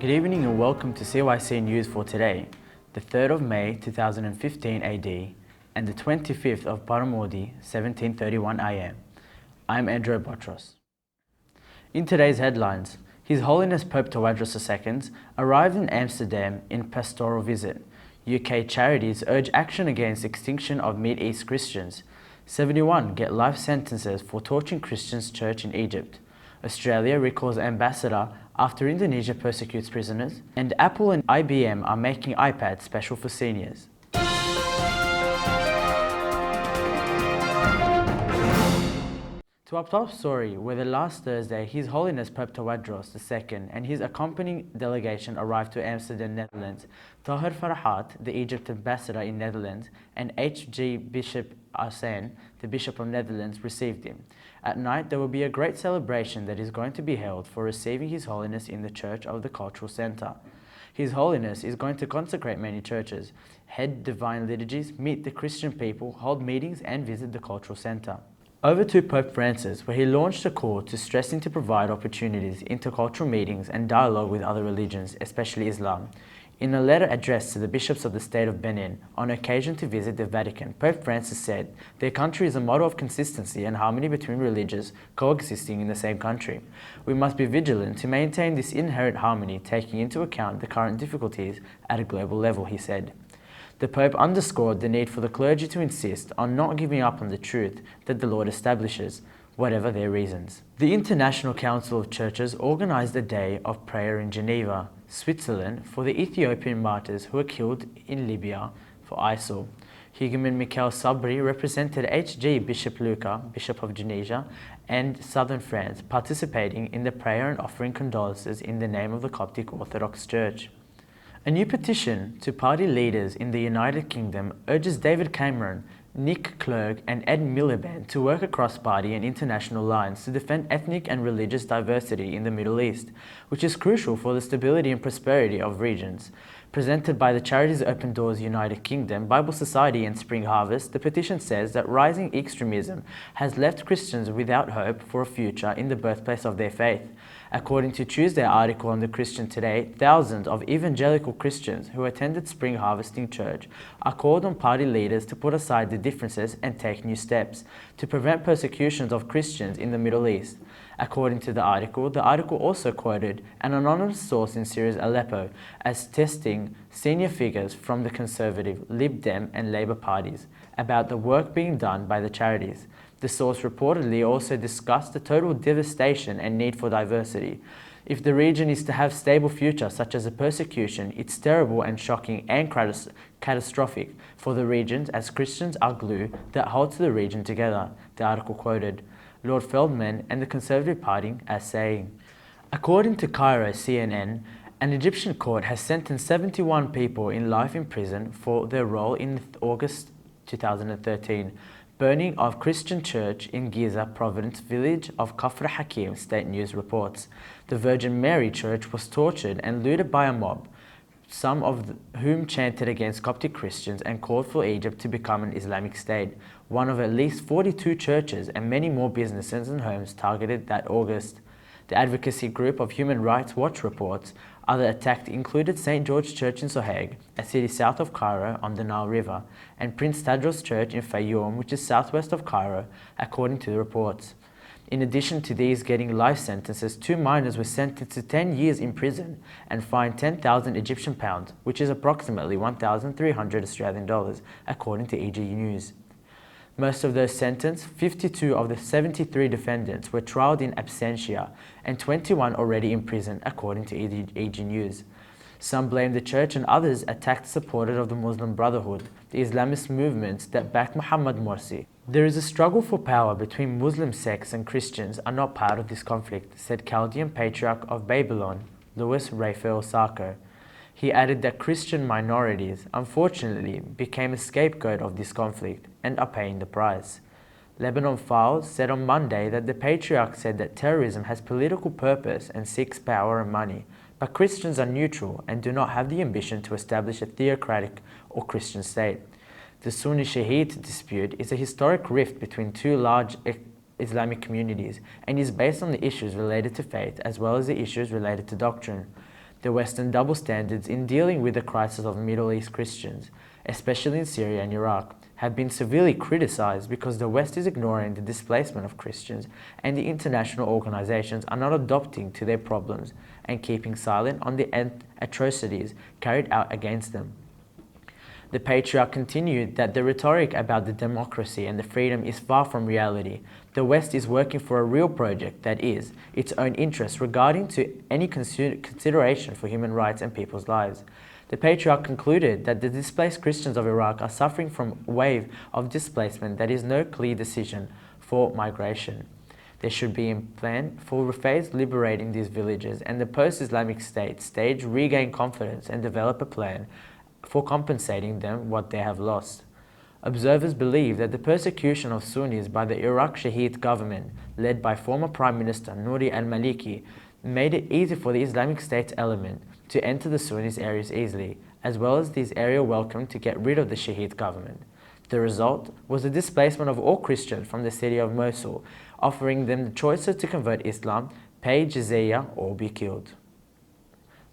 Good evening and welcome to CYC News for today, the 3rd of May 2015 AD and the 25th of Paramodi 1731 AM. I'm Tawadros. In today's headlines, His Holiness Pope Tawadros II arrived in Amsterdam in pastoral visit. UK charities urge action against extinction of MidEast Christians. 71 get life sentences for torching Christians' church in Egypt. Australia recalls ambassador after Indonesia persecutes prisoners, and Apple and IBM are making iPads special for seniors. To our top story, where the last Thursday, His Holiness Pope Tawadros II and his accompanying delegation arrived to Amsterdam, Netherlands. Tahir Farhat, the Egypt ambassador in Netherlands, and H.G. Bishop Arsene, the Bishop of Netherlands, received him. At night, there will be a great celebration that is going to be held for receiving His Holiness in the Church of the Cultural Centre. His Holiness is going to consecrate many churches, head divine liturgies, meet the Christian people, hold meetings and visit the Cultural Centre. Over to Pope Francis, where he launched a call to stressing to provide opportunities, intercultural meetings and dialogue with other religions, especially Islam. In a letter addressed to the bishops of the state of Benin on occasion to visit the Vatican, Pope Francis said, "Their country is a model of consistency and harmony between religions coexisting in the same country. We must be vigilant to maintain this inherent harmony, taking into account the current difficulties at a global level," he said. The Pope underscored the need for the clergy to insist on not giving up on the truth that the Lord establishes, whatever their reasons. The International Council of Churches organized a day of prayer in Geneva, Switzerland, for the Ethiopian martyrs who were killed in Libya for ISIL. Hegumen Michael Sabri represented H.G. Bishop Luca, Bishop of Indonesia, and southern France, participating in the prayer and offering condolences in the name of the Coptic Orthodox Church. A new petition to party leaders in the United Kingdom urges David Cameron, Nick Clegg and Ed Miliband to work across party and international lines to defend ethnic and religious diversity in the Middle East, which is crucial for the stability and prosperity of regions. Presented by the charities Open Doors United Kingdom, Bible Society and Spring Harvest, the petition says that rising extremism has left Christians without hope for a future in the birthplace of their faith. According to Tuesday's article on the Christian Today, thousands of evangelical Christians who attended Spring Harvesting Church are called on party leaders to put aside the differences and take new steps to prevent persecutions of Christians in the Middle East. According to the article also quoted an anonymous source in Syria's Aleppo as testing senior figures from the Conservative, Lib Dem and Labour parties about the work being done by the charities. The source reportedly also discussed the total devastation and need for diversity. If the region is to have stable future such as a persecution, it's terrible and shocking and catastrophic for the regions as Christians are glue that holds the region together, the article quoted Lord Feldman and the Conservative Party as saying. According to Cairo CNN, an Egyptian court has sentenced 71 people in life in prison for their role in August 2013 burning of Christian church in Giza province village of Kafr Hakim, state news reports. The Virgin Mary Church was tortured and looted by a mob, some of whom chanted against Coptic Christians and called for Egypt to become an Islamic state, one of at least 42 churches and many more businesses and homes targeted that August. The advocacy group of Human Rights Watch reports other attacks included St. George Church in Sohaig, a city south of Cairo on the Nile River, and Prince Tawadros Church in Fayoum, which is southwest of Cairo, according to the reports. In addition to these getting life sentences, 2 minors were sentenced to 10 years in prison and fined 10,000 Egyptian pounds, which is approximately 1,300 Australian dollars, according to EG News. Most of those sentenced, 52 of the 73 defendants, were trialed in absentia and 21 already in prison, according to EG News. Some blamed the church and others attacked supporters of the Muslim Brotherhood, the Islamist movements that backed Muhammad Morsi. There is a struggle for power between Muslim sects and Christians are not part of this conflict, said Chaldean Patriarch of Babylon, Louis Raphael Sarko. He added that Christian minorities, unfortunately, became a scapegoat of this conflict and are paying the price. Lebanon Files said on Monday that the Patriarch said that terrorism has political purpose and seeks power and money, but Christians are neutral and do not have the ambition to establish a theocratic or Christian state. The Sunni-Shiite dispute is a historic rift between two large Islamic communities and is based on the issues related to faith as well as the issues related to doctrine. The Western double standards in dealing with the crisis of Middle East Christians, especially in Syria and Iraq, have been severely criticized because the West is ignoring the displacement of Christians and the international organizations are not adopting to their problems and keeping silent on the atrocities carried out against them. The patriarch continued that the rhetoric about the democracy and the freedom is far from reality. The West is working for a real project that is its own interest regarding to any consideration for human rights and people's lives. The patriarch concluded that the displaced Christians of Iraq are suffering from a wave of displacement that is no clear decision for migration. There should be a plan for phase liberating these villages and the post-Islamic State stage regain confidence and develop a plan for compensating them what they have lost. Observers believe that the persecution of Sunnis by the Iraq Shaheed government, led by former Prime Minister Nouri al-Maliki, made it easy for the Islamic State element to enter the Sunnis areas easily, as well as these areas welcome to get rid of the Shaheed government. The result was the displacement of all Christians from the city of Mosul, offering them the choices to convert Islam, pay jizya, or be killed.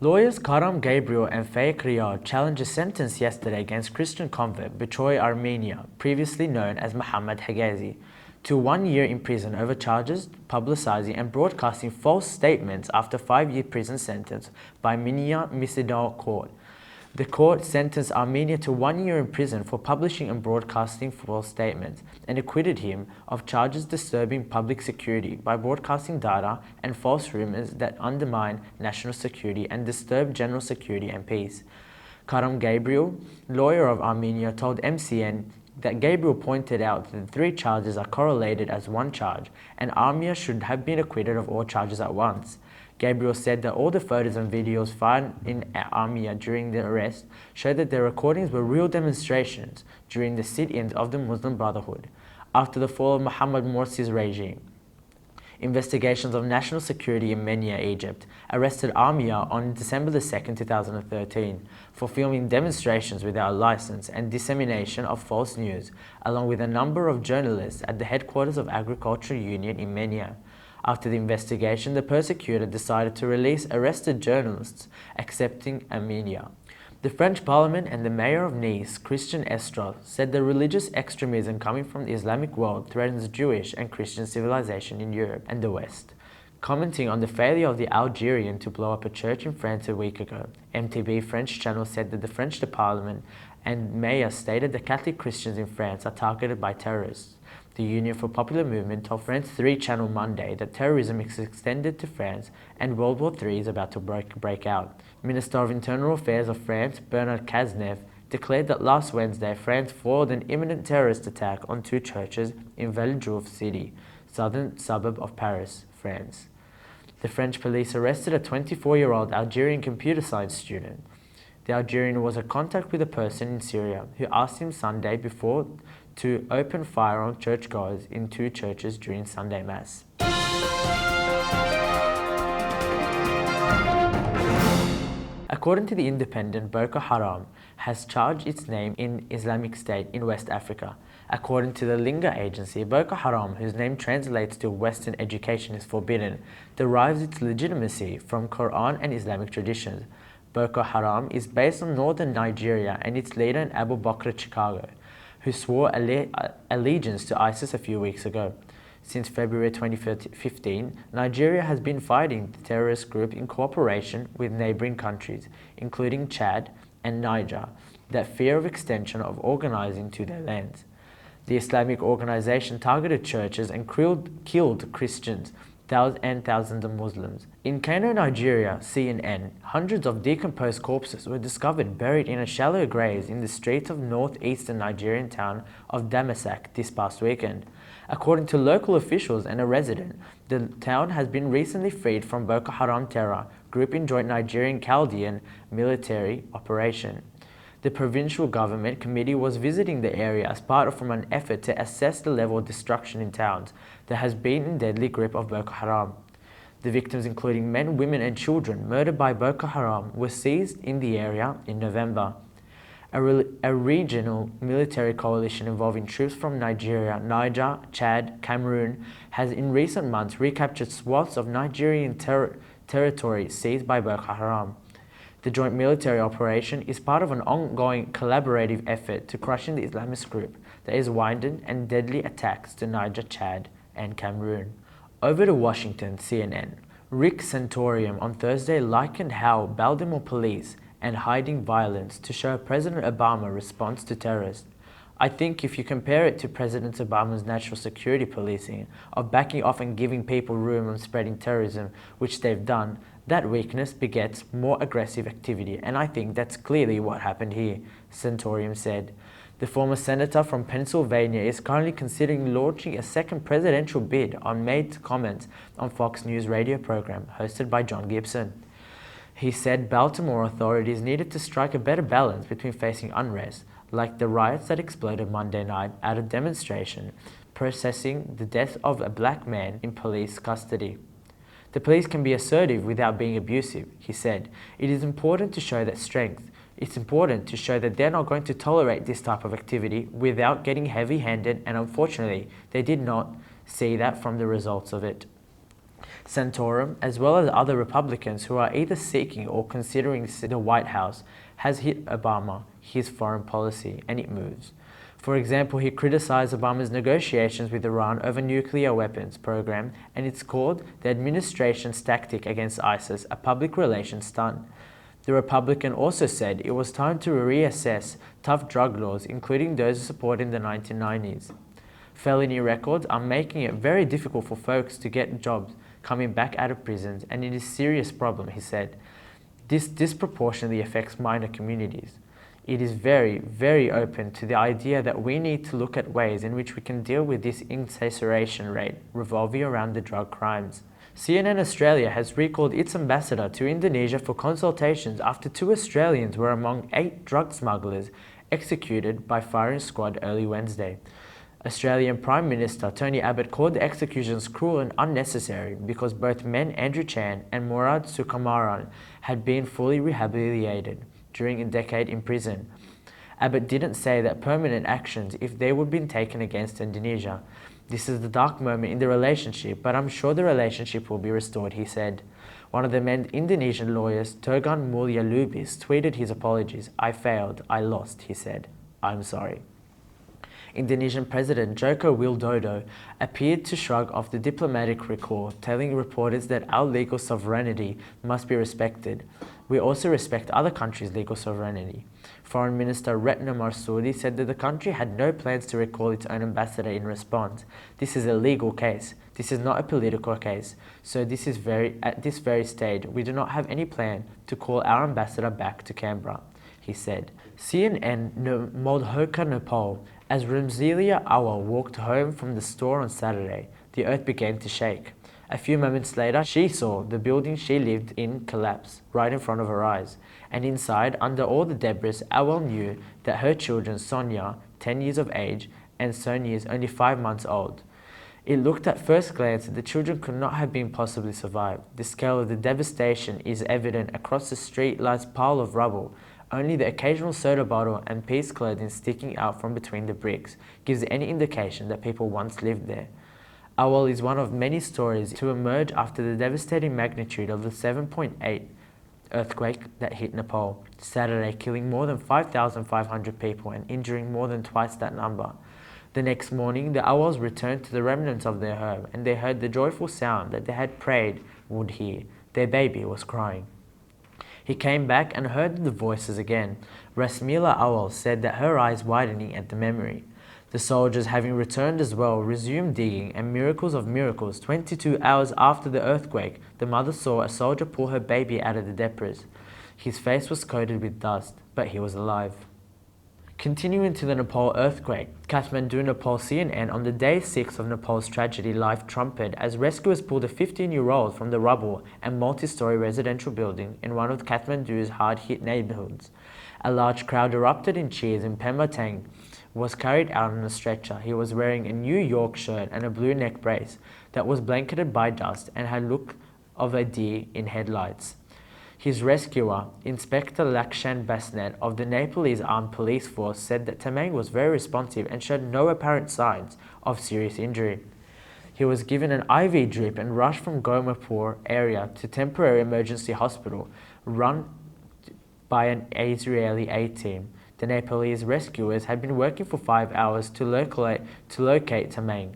Lawyers Karam Gabriel and Faik Riyad challenged a sentence yesterday against Christian convert Bechoy Armenia, previously known as Muhammad Hegazi, to 1 year in prison over charges publicizing and broadcasting false statements after 5-year prison sentence by Minya Misidal Court. The court sentenced Armenia to 1 year in prison for publishing and broadcasting false statements and acquitted him of charges disturbing public security by broadcasting data and false rumors that undermine national security and disturb general security and peace. Karam Gabriel, lawyer of Armenia, told MCN that Gabriel pointed out that the 3 charges are correlated as one charge and Armenia should have been acquitted of all charges at once. Gabriel said that all the photos and videos found in Armenia during the arrest showed that the recordings were real demonstrations during the sit-ins of the Muslim Brotherhood after the fall of Mohammed Morsi's regime. Investigations of national security in Menia, Egypt, arrested Armenia on December 2, 2013 for filming demonstrations without license and dissemination of false news, along with a number of journalists at the headquarters of Agricultural Union in Menia. After the investigation, the persecutor decided to release arrested journalists, accepting Armenia. The French Parliament and the mayor of Nice, Christian Estroff, said the religious extremism coming from the Islamic world threatens Jewish and Christian civilization in Europe and the West. Commenting on the failure of the Algerian to blow up a church in France a week ago, MTV French channel said that the French Parliament and mayor stated that Catholic Christians in France are targeted by terrorists. The Union for Popular Movement told France 3 Channel Monday that terrorism is extended to France and World War III is about to break out. Minister of Internal Affairs of France, Bernard Cazeneuve, declared that last Wednesday France foiled an imminent terrorist attack on 2 churches in Villejuif City, southern suburb of Paris, France. The French police arrested a 24-year-old Algerian computer science student. The Algerian was in contact with a person in Syria who asked him Sunday before to open fire on churchgoers in 2 churches during Sunday Mass. According to The Independent, Boko Haram has charged its name in Islamic State in West Africa. According to the Linga agency, Boko Haram, whose name translates to Western education is forbidden, derives its legitimacy from Quran and Islamic traditions. Boko Haram is based on northern Nigeria and its leader in Abu Bakr, Chicago, who swore allegiance to ISIS a few weeks ago. Since February 2015, Nigeria has been fighting the terrorist group in cooperation with neighboring countries, including Chad and Niger, that fear of extension of organizing to their lands. The Islamic organization targeted churches and killed Christians and thousands of Muslims. In Kano, Nigeria, CNN, hundreds of decomposed corpses were discovered buried in a shallow graves in the streets of northeastern Nigerian town of Damasak this past weekend. According to local officials and a resident, the town has been recently freed from Boko Haram terror group in joint Nigerian Chaldean military operation. The provincial government committee was visiting the area as part of an effort to assess the level of destruction in towns that has been in deadly grip of Boko Haram. The victims, including men, women and children murdered by Boko Haram, were seized in the area in November. A regional military coalition involving troops from Nigeria, Niger, Chad, Cameroon has in recent months recaptured swaths of Nigerian territory seized by Boko Haram. The joint military operation is part of an ongoing collaborative effort to crushing the Islamist group that is winding and deadly attacks to Niger, Chad, and Cameroon. Over to Washington, CNN. Rick Santorum on Thursday likened how Baltimore police and hiding violence to show President Obama's response to terrorists. I think if you compare it to President Obama's national security policing of backing off and giving people room on spreading terrorism, which they've done, that weakness begets more aggressive activity, and I think that's clearly what happened here, Santorum said. The former senator from Pennsylvania is currently considering launching a second presidential bid on made comments on Fox News radio program hosted by John Gibson. He said Baltimore authorities needed to strike a better balance between facing unrest, like the riots that exploded Monday night at a demonstration, processing the death of a black man in police custody. The police can be assertive without being abusive, he said. It is important to show that strength. It's important to show that they're not going to tolerate this type of activity without getting heavy-handed, and unfortunately, they did not see that from the results of it. Santorum, as well as other Republicans who are either seeking or considering the White House, has hit Obama, his foreign policy, and it moves. For example, he criticized Obama's negotiations with Iran over nuclear weapons program, and it's called the administration's tactic against ISIS a public relations stunt. The Republican also said it was time to reassess tough drug laws, including those supported in the 1990s. Felony records are making it very difficult for folks to get jobs coming back out of prisons, and it is a serious problem, he said. This disproportionately affects minor communities. It is very, very open to the idea that we need to look at ways in which we can deal with this incarceration rate revolving around the drug crimes. CNN Australia has recalled its ambassador to Indonesia for consultations after 2 Australians were among 8 drug smugglers executed by firing squad early Wednesday. Australian Prime Minister Tony Abbott called the executions cruel and unnecessary because both men Andrew Chan and Murad Sukumaran had been fully rehabilitated during a decade in prison. Abbott didn't say that permanent actions if they would be taken against Indonesia. This is the dark moment in the relationship, but I'm sure the relationship will be restored, he said. One of the main Indonesian lawyers, Turgan Mulya Lubis, tweeted his apologies. I failed, I lost, he said. I'm sorry. Indonesian President Joko Widodo appeared to shrug off the diplomatic recall, telling reporters that our legal sovereignty must be respected. We also respect other countries' legal sovereignty. Foreign Minister Retno Marsudi said that the country had no plans to recall its own ambassador in response. This is a legal case. This is not a political case. So at this very stage, we do not have any plan to call our ambassador back to Canberra, he said. CNN Moldhoka, Nepal. As Ramzilia Awal walked home from the store on Saturday, the earth began to shake. A few moments later, she saw the building she lived in collapse right in front of her eyes. And inside, under all the debris, Awal knew that her children, Sonia, 10 years of age, and Sonia is only 5 months old. It looked at first glance that the children could not have been possibly survived. The scale of the devastation is evident across the street lies pile of rubble. Only the occasional soda bottle and piece clothing sticking out from between the bricks gives any indication that people once lived there. Awal is one of many stories to emerge after the devastating magnitude of the 7.8 earthquake that hit Nepal Saturday, killing more than 5,500 people and injuring more than twice that number. The next morning, the Awals returned to the remnants of their home, and they heard the joyful sound that they had prayed would hear. Their baby was crying. He came back and heard the voices again. Rasmila Awal said that her eyes widening at the memory. The soldiers, having returned as well, resumed digging, and miracles of miracles, 22 hours after the earthquake, the mother saw a soldier pull her baby out of the debris. His face was coated with dust, but he was alive. Continuing to the Nepal earthquake, Kathmandu, Nepal. CNN on the day 6 of Nepal's tragedy live trumpeted as rescuers pulled a 15-year-old from the rubble and multi-story residential building in one of Kathmandu's hard-hit neighborhoods. A large crowd erupted in cheers and Pema Tang was carried out on a stretcher. He was wearing a New York shirt and a blue neck brace that was blanketed by dust and had look of a deer in headlights. His rescuer, Inspector Lakshan Basnet of the Nepalese Armed Police Force, said that Tamang was very responsive and showed no apparent signs of serious injury. He was given an IV drip and rushed from Gomapur area to temporary emergency hospital run by an Israeli aid team. The Nepalese rescuers had been working for 5 hours to locate Tamang,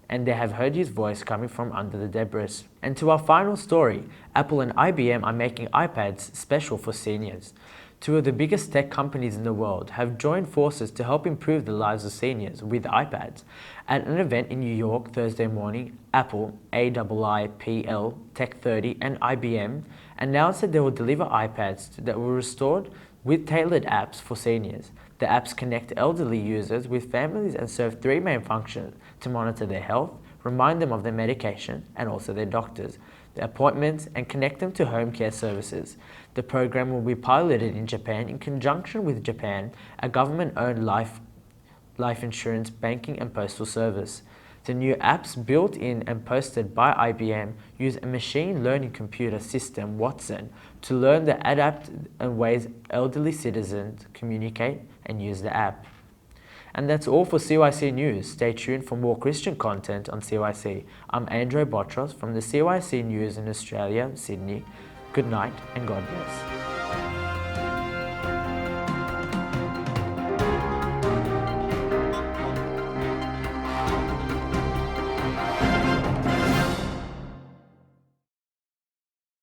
and they have heard his voice coming from under the debris. And to our final story, Apple and IBM are making iPads special for seniors. Two of the biggest tech companies in the world have joined forces to help improve the lives of seniors with iPads. At an event in New York Thursday morning, Apple, AIIPL, Tech30 and IBM announced that they will deliver iPads that were restored with tailored apps for seniors. The apps connect elderly users with families and serve three main functions: to monitor their health, remind them of their medication and also their doctors, their appointments, and connect them to home care services. The program will be piloted in Japan in conjunction with Japan, a government-owned life insurance, banking and postal service. The new apps built in and posted by IBM use a machine learning computer system, Watson, to learn the adapt and ways elderly citizens communicate and use the app. And that's all for CYC News. Stay tuned for more Christian content on CYC. I'm Tawadros from the CYC News in Australia, Sydney. Good night and God bless.